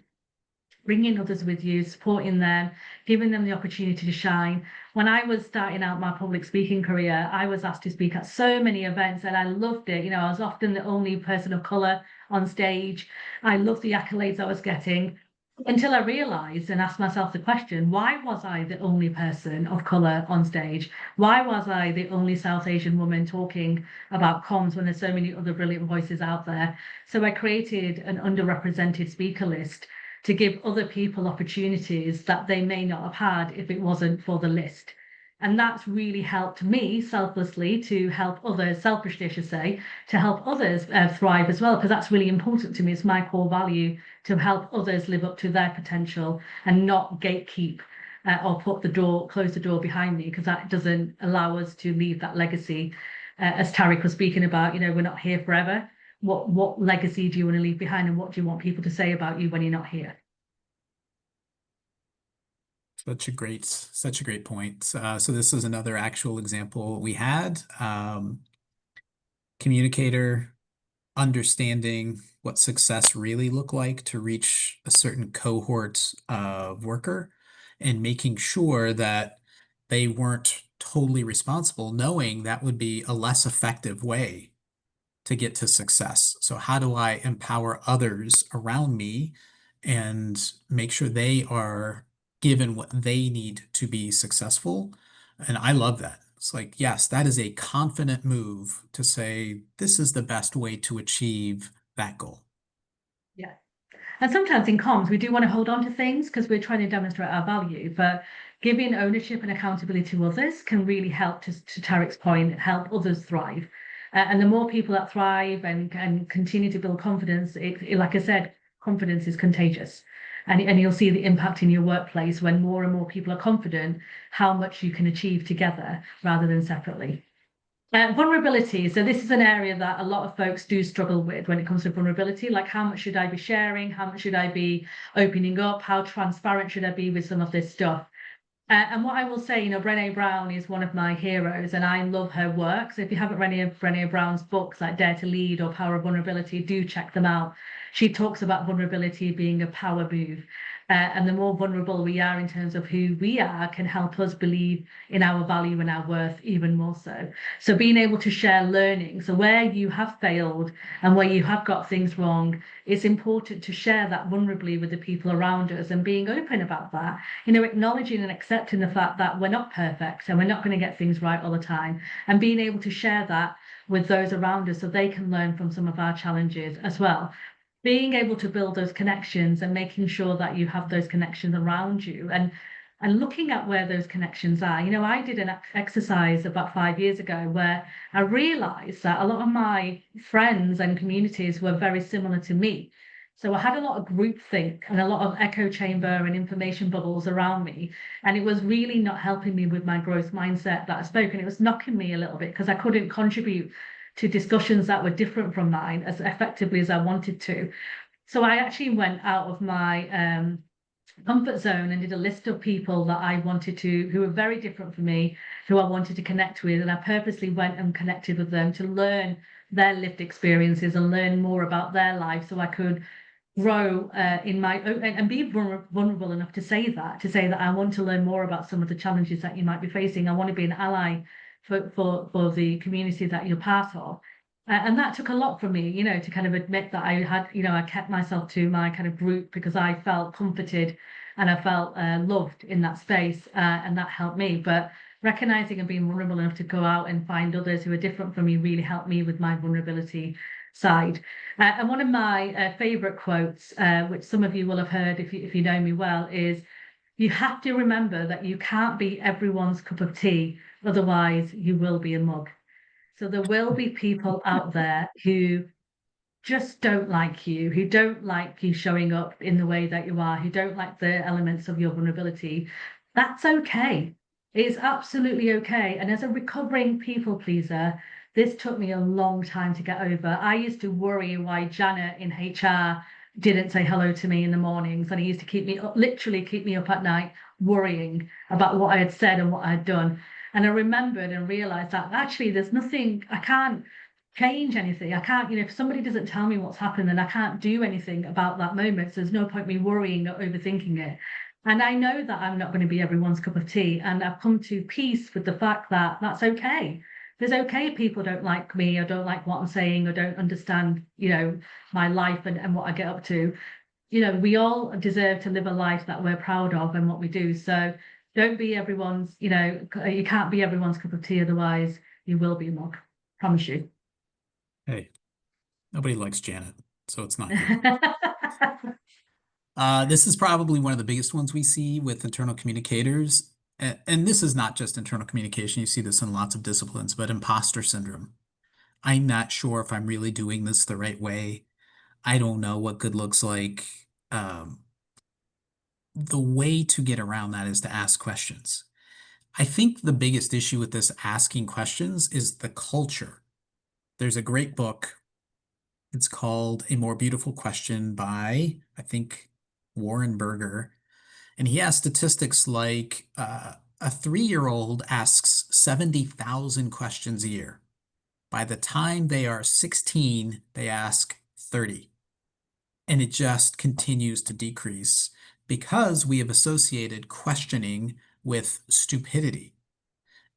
Bringing others with you, supporting them, giving them the opportunity to shine. When I was starting out my public speaking career, I was asked to speak at so many events, and I loved it. I was often the only person of colour on stage. I loved the accolades I was getting, until I realised and asked myself the question, why was I the only person of colour on stage? Why was I the only South Asian woman talking about comms when there's so many other brilliant voices out there? So I created an underrepresented speaker list to give other people opportunities that they may not have had if it wasn't for the list. And that's really helped me selflessly to help others, selfishly I should say, to help others thrive as well, because that's really important to me. It's my core value to help others live up to their potential and not gatekeep or close the door behind me, because that doesn't allow us to leave that legacy. As Tariq was speaking about, we're not here forever. What legacy do you want to leave behind, and what do you want people to say about you when you're not here? Such a great point. So this is another actual example we had. Communicator understanding what success really looked like to reach a certain cohort of worker, and making sure that they weren't totally responsible, knowing that would be a less effective way to get to success. So how do I empower others around me and make sure they are given what they need to be successful? And I love that. It's like, yes, that is a confident move to say, this is the best way to achieve that goal. Yeah. And sometimes in comms, we do want to hold on to things because we're trying to demonstrate our value, but giving ownership and accountability to others can really help, to Tariq's point, help others thrive. And the more people that thrive and continue to build confidence, like I said, confidence is contagious. And you'll see the impact in your workplace when more and more people are confident how much you can achieve together rather than separately. Vulnerability. So this is an area that a lot of folks do struggle with when it comes to vulnerability. Like, how much should I be sharing? How much should I be opening up? How transparent should I be with some of this stuff? And what I will say, Brené Brown is one of my heroes, and I love her work. So if you haven't read any of Brené Brown's books like Dare to Lead or Power of Vulnerability, do check them out. She talks about vulnerability being a power move. And the more vulnerable we are in terms of who we are can help us believe in our value and our worth even more so. So being able to share learning, so where you have failed and where you have got things wrong, it's important to share that vulnerably with the people around us and being open about that, acknowledging and accepting the fact that we're not perfect and we're not going to get things right all the time, and being able to share that with those around us so they can learn from some of our challenges as well. Being able to build those connections and making sure that you have those connections around you, and looking at where those connections are. I did an exercise about 5 years ago where I realized that a lot of my friends and communities were very similar to me. So I had a lot of groupthink and a lot of echo chamber and information bubbles around me. And it was really not helping me with my growth mindset that I spoke. And it was knocking me a little bit because I couldn't contribute to discussions that were different from mine as effectively as I wanted to. So I actually went out of my comfort zone and did a list of people that I wanted to, who were very different from me, who I wanted to connect with. And I purposely went and connected with them to learn their lived experiences and learn more about their life so I could grow in my own and be vulnerable enough to say that I want to learn more about some of the challenges that you might be facing. I want to be an ally for the community that you're part of. And that took a lot from me, to kind of admit that I had, I kept myself to my kind of group because I felt comforted and I felt loved in that space, and that helped me. But recognizing and being vulnerable enough to go out and find others who are different from me really helped me with my vulnerability side. And one of my favorite quotes, which some of you will have heard if you know me well, is, You have to remember that you can't be everyone's cup of tea, otherwise you will be a mug. So there will be people out there who just don't like you, who don't like you showing up in the way that you are, who don't like the elements of your vulnerability. That's okay. It's absolutely okay. And as a recovering people pleaser, this took me a long time to get over. I used to worry why Janet in HR didn't say hello to me in the mornings, and it used to keep me up, literally keep me up at night worrying about what I had said and what I had done. And I remembered and realized that actually there's nothing, I can't change anything. I can't, if somebody doesn't tell me what's happened, then I can't do anything about that moment. So there's no point me worrying or overthinking it. And I know that I'm not going to be everyone's cup of tea. And I've come to peace with the fact that that's okay. There's okay people don't like me or don't like what I'm saying or don't understand, my life and what I get up to. We all deserve to live a life that we're proud of and what we do. So don't be everyone's, you can't be everyone's cup of tea, otherwise you will be a mug. Promise you. Hey, nobody likes Janet, so it's not you. This is probably one of the biggest ones we see with internal communicators. And this is not just internal communication. You see this in lots of disciplines, but imposter syndrome. I'm not sure if I'm really doing this the right way. I don't know what good looks like. The way to get around that is to ask questions. I think the biggest issue with this asking questions is the culture. There's a great book. It's called A More Beautiful Question by, I think, Warren Berger. And he has statistics like a 3-year-old asks 70,000 questions a year. By the time they are 16, they ask 30. And it just continues to decrease because we have associated questioning with stupidity.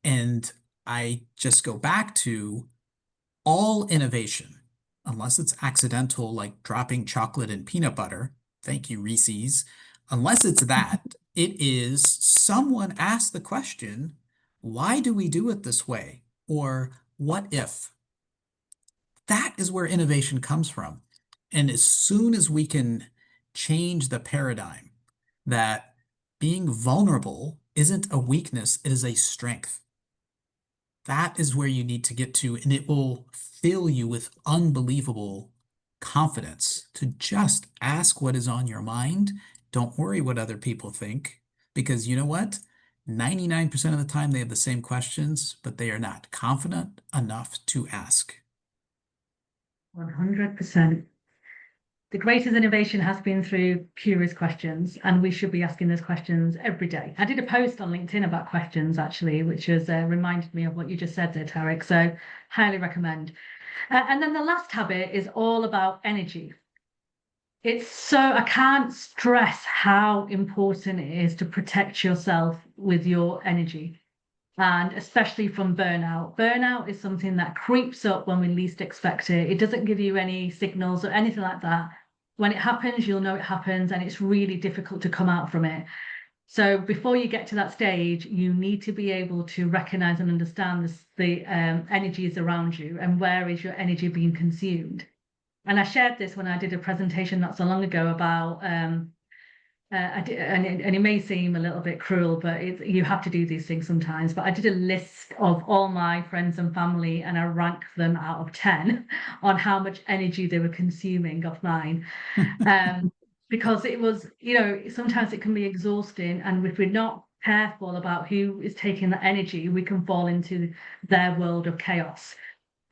And I just go back to all innovation, unless it's accidental, like dropping chocolate in peanut butter, thank you, Reese's, unless it's that, it is someone asked the question, why do we do it this way? Or what if? That is where innovation comes from. And as soon as we can change the paradigm that being vulnerable isn't a weakness, it is a strength. That is where you need to get to, and it will fill you with unbelievable confidence to just ask what is on your mind. Don't worry what other people think, because you know what? 99% of the time they have the same questions, but they are not confident enough to ask. 100%. The greatest innovation has been through curious questions, and we should be asking those questions every day. I did a post on LinkedIn about questions, actually, which has reminded me of what you just said there, Tarek, so highly recommend. And then the last habit is all about energy. I can't stress how important it is to protect yourself with your energy, and especially from burnout. Burnout is something that creeps up when we least expect it. It doesn't give you any signals or anything like that. When it happens, you'll know it happens, and it's really difficult to come out from it. So before you get to that stage, you need to be able to recognize and understand the energies around you and where is your energy being consumed. And I shared this when I did a presentation not so long ago about and it may seem a little bit cruel, but you have to do these things sometimes. But I did a list of all my friends and family, and I ranked them out of 10 on how much energy they were consuming of mine. Because it was, sometimes it can be exhausting, and if we're not careful about who is taking that energy, we can fall into their world of chaos.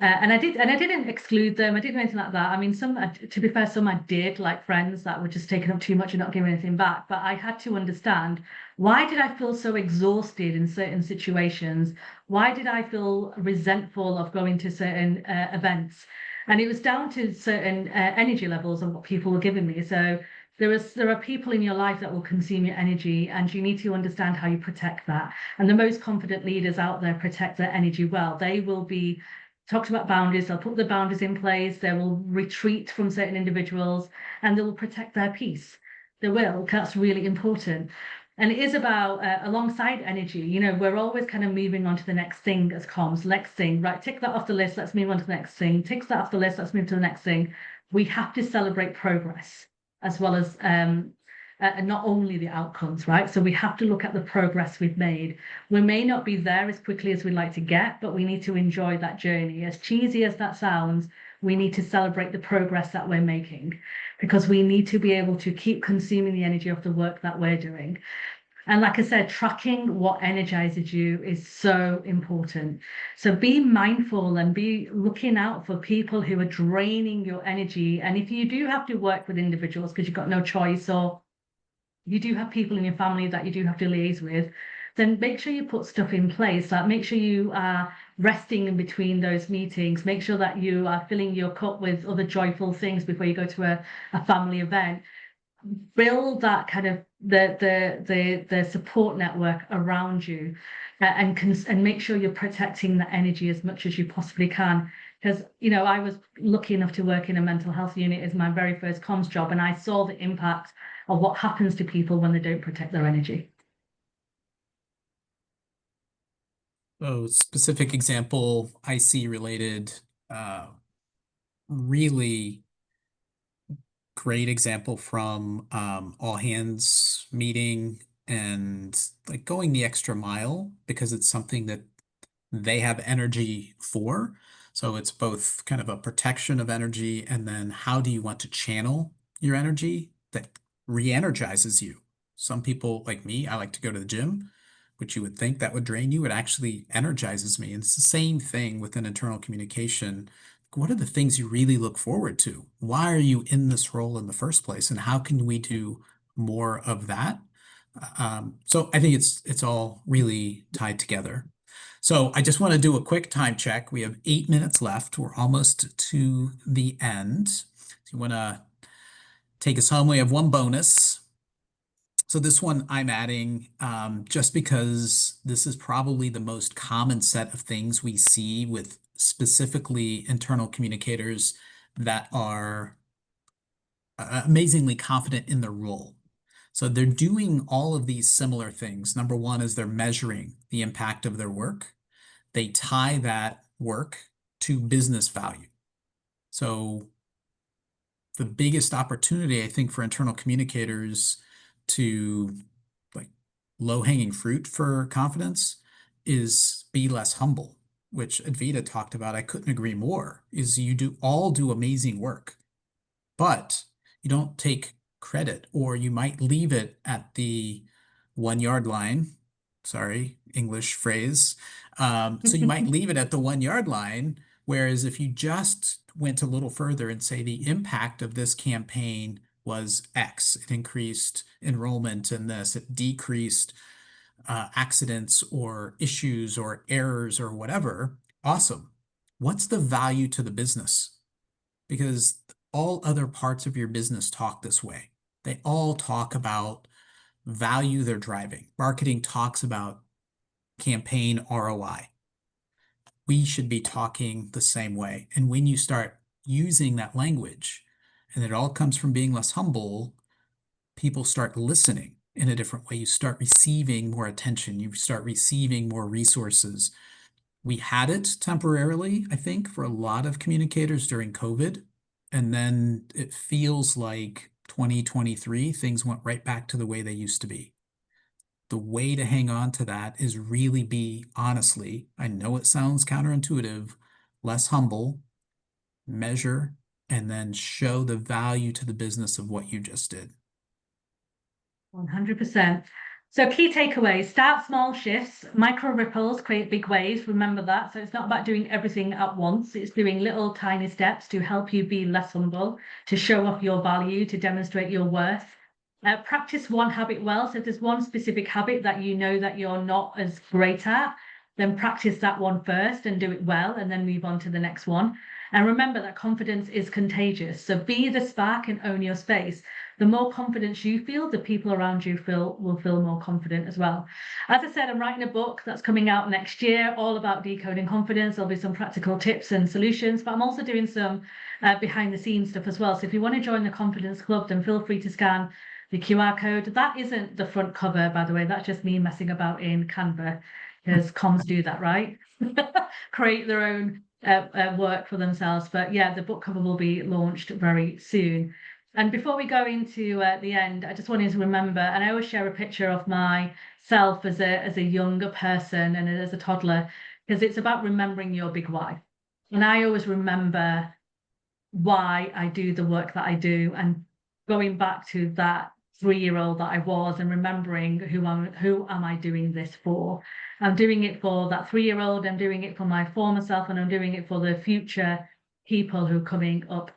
And I didn't exclude them. I didn't do anything like that. I mean, to be fair, some I did, like friends that were just taking up too much and not giving anything back. But I had to understand, why did I feel so exhausted in certain situations? Why did I feel resentful of going to certain events? And it was down to certain energy levels of what people were giving me. So there are people in your life that will consume your energy, and you need to understand how you protect that. And the most confident leaders out there protect their energy well. They will be talked about boundaries, they'll put the boundaries in place, they will retreat from certain individuals, and they will protect their peace. They will, because that's really important. And it is about, alongside energy, we're always kind of moving on to the next thing as comms, next thing, right? Tick that off the list, let's move on to the next thing. Tick that off the list, let's move to the next thing. We have to celebrate progress as well as and not only the outcomes, right? So we have to look at the progress we've made. We may not be there as quickly as we'd like to get, but we need to enjoy that journey. As cheesy as that sounds, we need to celebrate the progress that we're making, because we need to be able to keep consuming the energy of the work that we're doing. And like I said, tracking what energizes you is so important. So be mindful and be looking out for people who are draining your energy. And if you do have to work with individuals because you've got no choice, or you do have people in your family that you do have to liaise with, then make sure you put stuff in place. Like make sure you are resting in between those meetings. Make sure that you are filling your cup with other joyful things before you go to a family event. Build that kind of the support network around you, and make sure you're protecting the energy as much as you possibly can. Because, you know, I was lucky enough to work in a mental health unit as my very first comms job, and I saw the impact of what happens to people when they don't protect their energy. So specific example, IC related, really great example from all hands meeting, and like going the extra mile because it's something that they have energy for. So it's both kind of a protection of energy, and then how do you want to channel your energy that re-energizes you? Some people like me, I like to go to the gym, which you would think that would drain you. It actually energizes me. And it's the same thing with an internal communication. What are the things you really look forward to? Why are you in this role in the first place? And how can we do more of that? So I think it's all really tied together. So I just want to do a quick time check. We have 8 minutes left. We're almost to the end. If you want to take us home, we have one bonus. So this one I'm adding just because this is probably the most common set of things we see with specifically internal communicators that are amazingly confident in their role. So they're doing all of these similar things. Number one is they're measuring the impact of their work. They tie that work to business value. So the biggest opportunity, I think, for internal communicators to like low-hanging fruit for confidence is be less humble, which Advita talked about. I couldn't agree more, is you do amazing work, but you don't take credit, or you might leave it at the 1 yard line. Sorry, English phrase. So you might leave it at the 1 yard line, whereas if you just went a little further and say the impact of this campaign was X, it increased enrollment in this, it decreased accidents or issues or errors or whatever, awesome. What's the value to the business? Because all other parts of your business talk this way. They all talk about value they're driving. Marketing talks about campaign ROI. We should be talking the same way. And when you start using that language, and it all comes from being less humble, people start listening in a different way. You start receiving more attention. You start receiving more resources. We had it temporarily, I think, for a lot of communicators during COVID. And then it feels like 2023, things went right back to the way they used to be. The way to hang on to that is really be, honestly, I know it sounds counterintuitive, less humble, measure, and then show the value to the business of what you just did. 100%. So key takeaways: start small shifts, micro ripples create big waves. Remember that. So it's not about doing everything at once. It's doing little tiny steps to help you be less humble, to show off your value, to demonstrate your worth. Practice one habit well. So if there's one specific habit that you know that you're not as great at, then practice that one first and do it well, and then move on to the next one. And remember that confidence is contagious. So be the spark and own your space. The more confidence you feel, the people around you will feel more confident as well. As I said, I'm writing a book that's coming out next year, all about decoding confidence. There'll be some practical tips and solutions, but I'm also doing some behind the scenes stuff as well. So if you want to join the Confidence Club, then feel free to scan the QR code. That isn't the front cover, by the way. That's just me messing about in Canva, because comms do that, right? Create their own work for themselves. But yeah, the book cover will be launched very soon. And before we go into the end, I just wanted to remember, and I always share a picture of myself as a younger person and as a toddler, because it's about remembering your big why. And I always remember why I do the work that I do, and going back to that 3-year-old that I was and remembering who am I doing this for? I'm doing it for that 3-year-old, I'm doing it for my former self, and I'm doing it for the future people who are coming up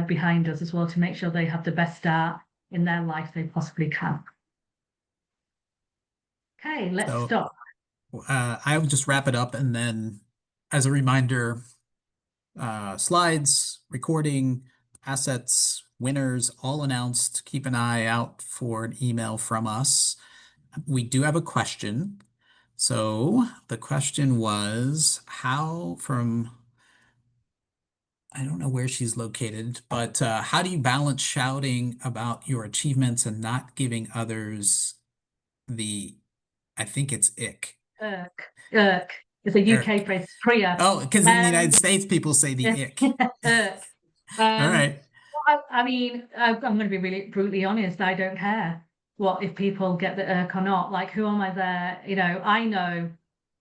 behind us as well, to make sure they have the best start in their life they possibly can. Okay, let's stop. I will just wrap it up, and then as a reminder, slides, recording, assets, winners, all announced. Keep an eye out for an email from us. We do have a question. So the question was I don't know where she's located, but how do you balance shouting about your achievements and not giving others I think it's ick. Irk. It's a UK phrase, priya. Oh, because in the United States, people say the ick. Irk. All right. I mean, I'm going to be really brutally honest. I don't care if people get the irk or not. Like, who am I there? I know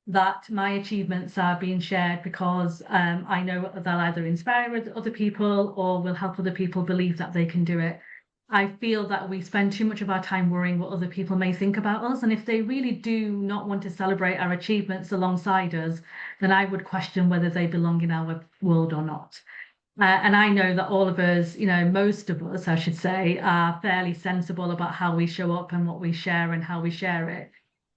that my achievements are being shared because I know they'll either inspire other people or will help other people believe that they can do it. I feel that we spend too much of our time worrying what other people may think about us. And if they really do not want to celebrate our achievements alongside us, then I would question whether they belong in our world or not. And I know that all of us, most of us, I should say, are fairly sensible about how we show up and what we share and how we share it.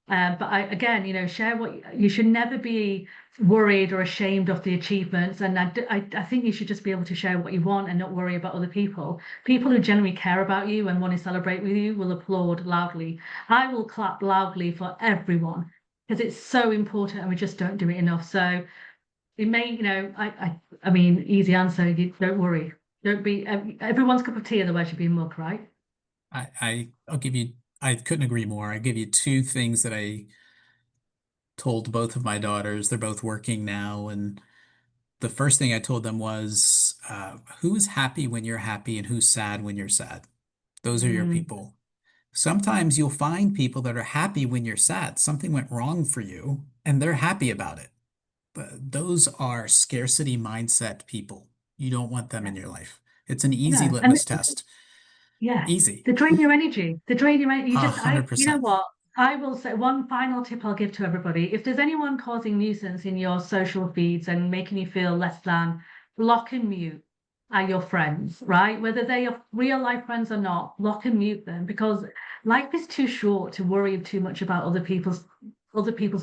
But again, share what you should never be worried or ashamed of the achievements. And I think you should just be able to share what you want and not worry about other people. People who genuinely care about you and want to celebrate with you will applaud loudly. I will clap loudly for everyone because it's so important and we just don't do it enough. So it may, I mean, easy answer, you don't worry. Don't be, everyone's cup of tea otherwise you'd be muck, right? I'll give you, I couldn't agree more. I give you 2 things that I told both of my daughters. They're both working now. And the first thing I told them was, who's happy when you're happy and who's sad when you're sad? Those are your people. Sometimes you'll find people that are happy when you're sad. Something went wrong for you and they're happy about it. But those are scarcity mindset people. You don't want them in your life. It's an easy litmus test. Yeah. Easy. They drain your energy. They drain your energy. You know 100%. what? I will say one final tip I'll give to everybody. If there's anyone causing nuisance in your social feeds and making you feel less than, block and mute are your friends, right? Whether they are real life friends or not, block and mute them, because life is too short to worry too much about other people's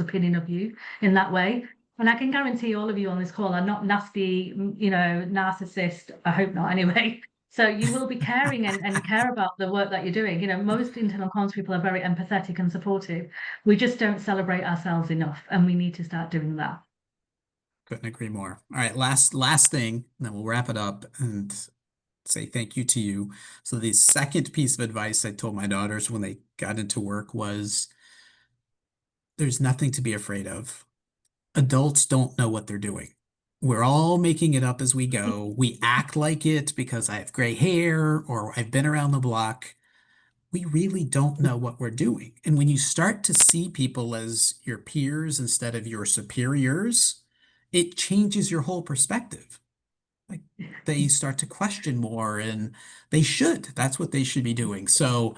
opinion of you in that way. And I can guarantee all of you on this call are not nasty, narcissist. I hope not anyway. So you will be caring and care about the work that you're doing. Most internal comms people are very empathetic and supportive. We just don't celebrate ourselves enough, and we need to start doing that. Couldn't agree more. All right, last thing, and then we'll wrap it up and say thank you to you. So the second piece of advice I told my daughters when they got into work was, there's nothing to be afraid of. Adults don't know what they're doing. We're all making it up as we go. We act like it because I have gray hair or I've been around the block. We really don't know what we're doing. And when you start to see people as your peers instead of your superiors, it changes your whole perspective. Like, they start to question more, and they should. That's what they should be doing. So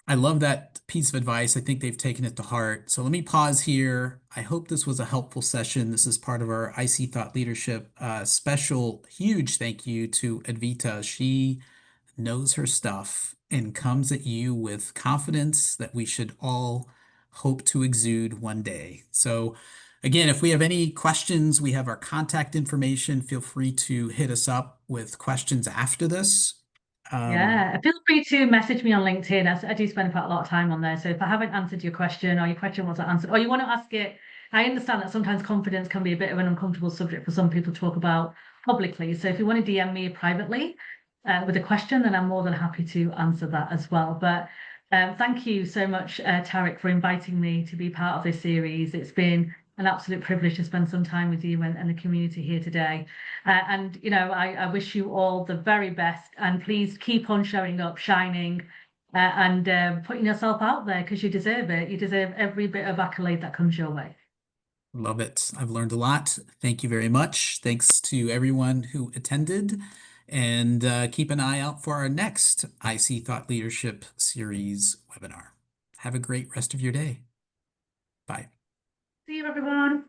I love that piece of advice. I think they've taken it to heart. So let me pause here. I hope this was a helpful session. This is part of our IC Thought Leadership special. Huge thank you to 𝐦𝐬𝐳𝐬. She knows her stuff and comes at you with confidence that we should all hope to exude one day. So again, if we have any questions, we have our contact information. Feel free to hit us up with questions after this. Yeah, feel free to message me on LinkedIn. I do spend quite a lot of time on there. So if I haven't answered your question or your question wasn't answered, or you want to ask it, I understand that sometimes confidence can be a bit of an uncomfortable subject for some people to talk about publicly. So if you want to DM me privately with a question, then I'm more than happy to answer that as well. But thank you so much, Tarek, for inviting me to be part of this series. It's been an absolute privilege to spend some time with you and the community here today. And, you know, I wish you all the very best, and please keep on showing up, shining, and putting yourself out there, because you deserve it. You deserve every bit of accolade that comes your way. Love it. I've learned a lot. Thank you very much. Thanks to everyone who attended, and keep an eye out for our next IC Thought Leadership Series webinar. Have a great rest of your day. Bye. See you, everyone.